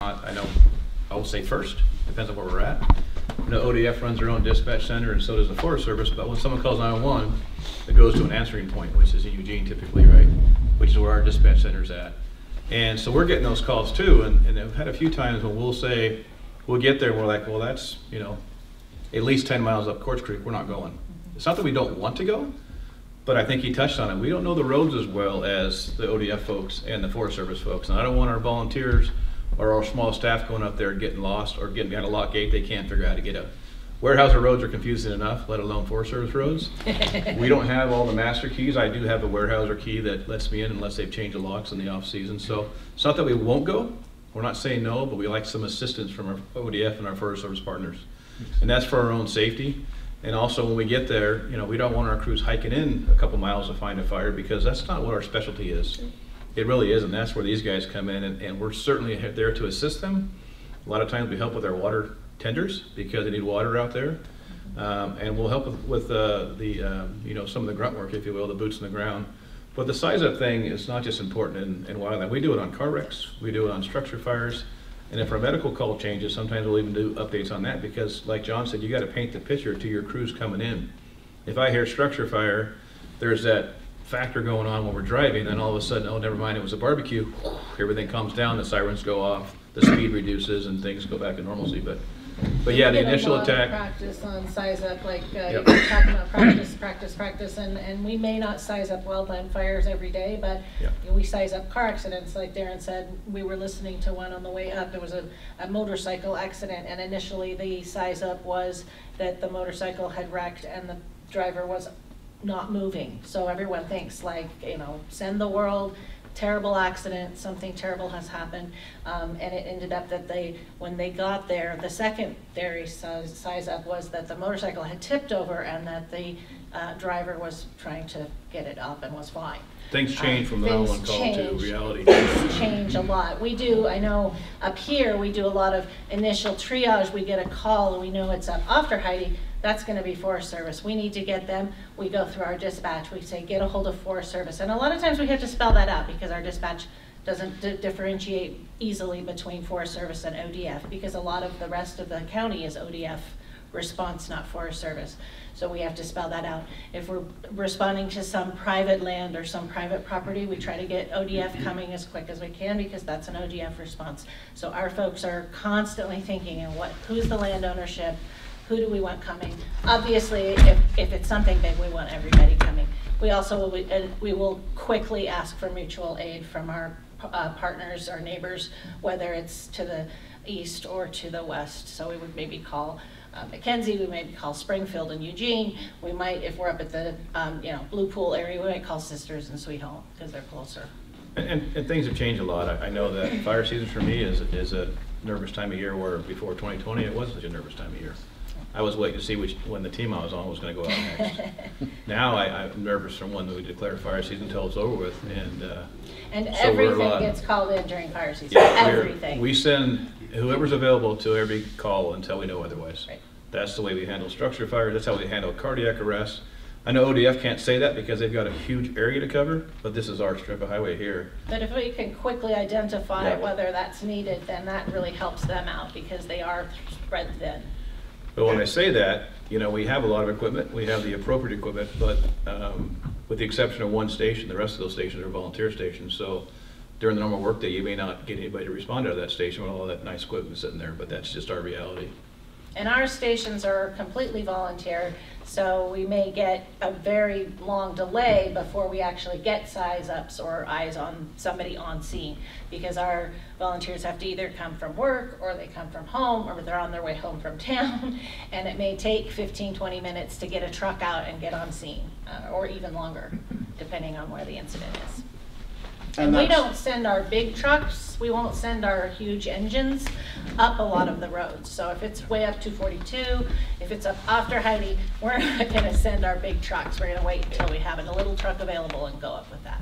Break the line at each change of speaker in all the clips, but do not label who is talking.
I know, I will say first, depends on where we're at. I know ODF runs their own dispatch center, and so does the Forest Service, but when someone calls 911, it goes to an answering point, which is in Eugene typically, right? Which is where our dispatch center's at. And so we're getting those calls too, and I've had a few times when we'll say, we'll get there and we're like, well, that's, you know, at least 10 miles up Quartz Creek, we're not going. It's not that we don't want to go, but I think he touched on it. We don't know the roads as well as the ODF folks and the Forest Service folks. And I don't want our volunteers or our small staff going up there getting lost or getting behind a lock gate they can't figure out how to get out. Warehouser roads are confusing enough, let alone Forest Service roads. We don't have all the master keys. I do have a Warehouser key that lets me in unless they've changed the locks in the off season. So it's not that we won't go. We're not saying no, but we like some assistance from our ODF and our Forest Service partners. And that's for our own safety. And also when we get there, you know, we don't want our crews hiking in a couple miles to find a fire because that's not what our specialty is. It really isn't. That's where these guys come in, and we're certainly there to assist them. A lot of times we help with our water tenders because they need water out there. And we'll help with you know, some of the grunt work, if you will, the boots in the ground. But the size up thing is not just important in wildland. We do it on car wrecks, we do it on structure fires, and if our medical call changes, sometimes we'll even do updates on that because, like John said, you got to paint the picture to your crews coming in. If I hear structure fire, there's that factor going on when we're driving, and all of a sudden, oh, never mind, it was a barbecue. Everything calms down, the sirens go off, the speed reduces, and things go back to normalcy. But yeah, the initial attack.
Practice on size up, like
Yep.
you're talking about practice, and we may not size up wildland fires every day, but
Yep.
we size up car accidents. Like Darren said, we were listening to one on the way up. There was a motorcycle accident, and initially the size up was that the motorcycle had wrecked and the driver was not moving. So everyone thinks, like, you know, send the world. Terrible accident, something terrible has happened, and it ended up that when they got there, the secondary size up was that the motorcycle had tipped over and that the driver was trying to get it up and was fine.
Things change from the 911 call to reality.
Things change a lot. We do, I know up here, we do a lot of initial triage. We get a call and we know it's up after Heidi. That's going to be Forest Service. We need to get them. We go through our dispatch. We say, get a hold of Forest Service. And a lot of times we have to spell that out because our dispatch doesn't differentiate easily between Forest Service and ODF because a lot of the rest of the county is ODF response, not Forest Service. So we have to spell that out. If we're responding to some private land or some private property, we try to get ODF coming as quick as we can because that's an ODF response. So our folks are constantly thinking, who's the land ownership? Who do we want coming? Obviously, if it's something big, we want everybody coming. We also we will quickly ask for mutual aid from our partners, our neighbors, whether it's to the east or to the west. So we would maybe call McKenzie, we might call Springfield and Eugene. We might, if we're up at the you know, Blue Pool area, we might call Sisters and Sweet Home because they're closer.
And things have changed a lot. I know that fire season for me is a nervous time of year where before 2020 it wasn't such a nervous time of year. I was waiting to see when the team I was on was going to go out next. Now I'm nervous from when we declare fire season until it's over with.
And
so
everything gets called in during fire season.
Yeah,
everything.
We send whoever's available to every call until we know otherwise.
Right.
That's the way we handle structure fires. That's how we handle cardiac arrests. I know ODF can't say that because they've got a huge area to cover, but this is our strip of highway here.
But if we can quickly identify
Yeah.
whether that's needed, then that really helps them out because they are spread thin.
But when I say that, you know, we have a lot of equipment. We have the appropriate equipment, but with the exception of one station, the rest of those stations are volunteer stations. So during the normal workday, you may not get anybody to respond out of that station with all that nice equipment sitting there, but that's just our reality.
And our stations are completely volunteer, so we may get a very long delay before we actually get size ups or eyes on somebody on scene, because our volunteers have to either come from work or they come from home or they're on their way home from town, and it may take 15-20 minutes to get a truck out and get on scene, or even longer, depending on where the incident is. And we don't send our big trucks, we won't send our huge engines up a lot of the roads. So if it's way up 242, if it's up after Heidi, we're not going to send our big trucks. We're going to wait until we have a little truck available and go up with that.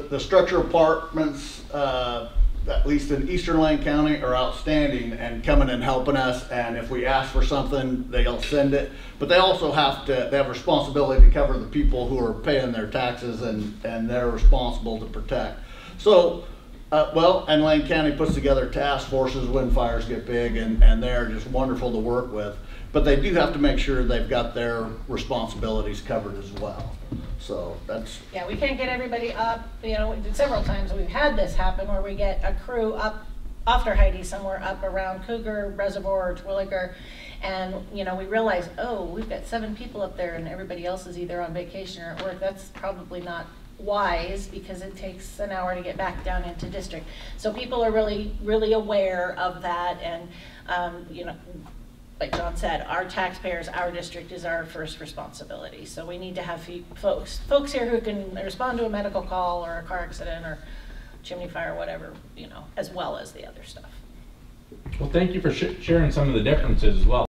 The structure apartments, at least in Eastern Lane County, are outstanding and coming and helping us. And if we ask for something, they'll send it. But they also they have responsibility to cover the people who are paying their taxes, and they're responsible to protect. So Well, and Lane County puts together task forces when fires get big, and they're just wonderful to work with. But they do have to make sure they've got their responsibilities covered as well. So that's.
Yeah, we can't get everybody up, you know, several times we've had this happen where we get a crew up after Heidi somewhere up around Cougar, Reservoir, or Terwilliger, and, you know, we realize, oh, we've got 7 people up there and everybody else is either on vacation or at work. That's probably not wise because it takes an hour to get back down into district. So people are really aware of that, and you know, like John said, our taxpayers, our district is our first responsibility. So we need to have folks here who can respond to a medical call or a car accident or chimney fire, whatever, you know, as well as the other stuff.
Well, thank you for sharing some of the differences as well.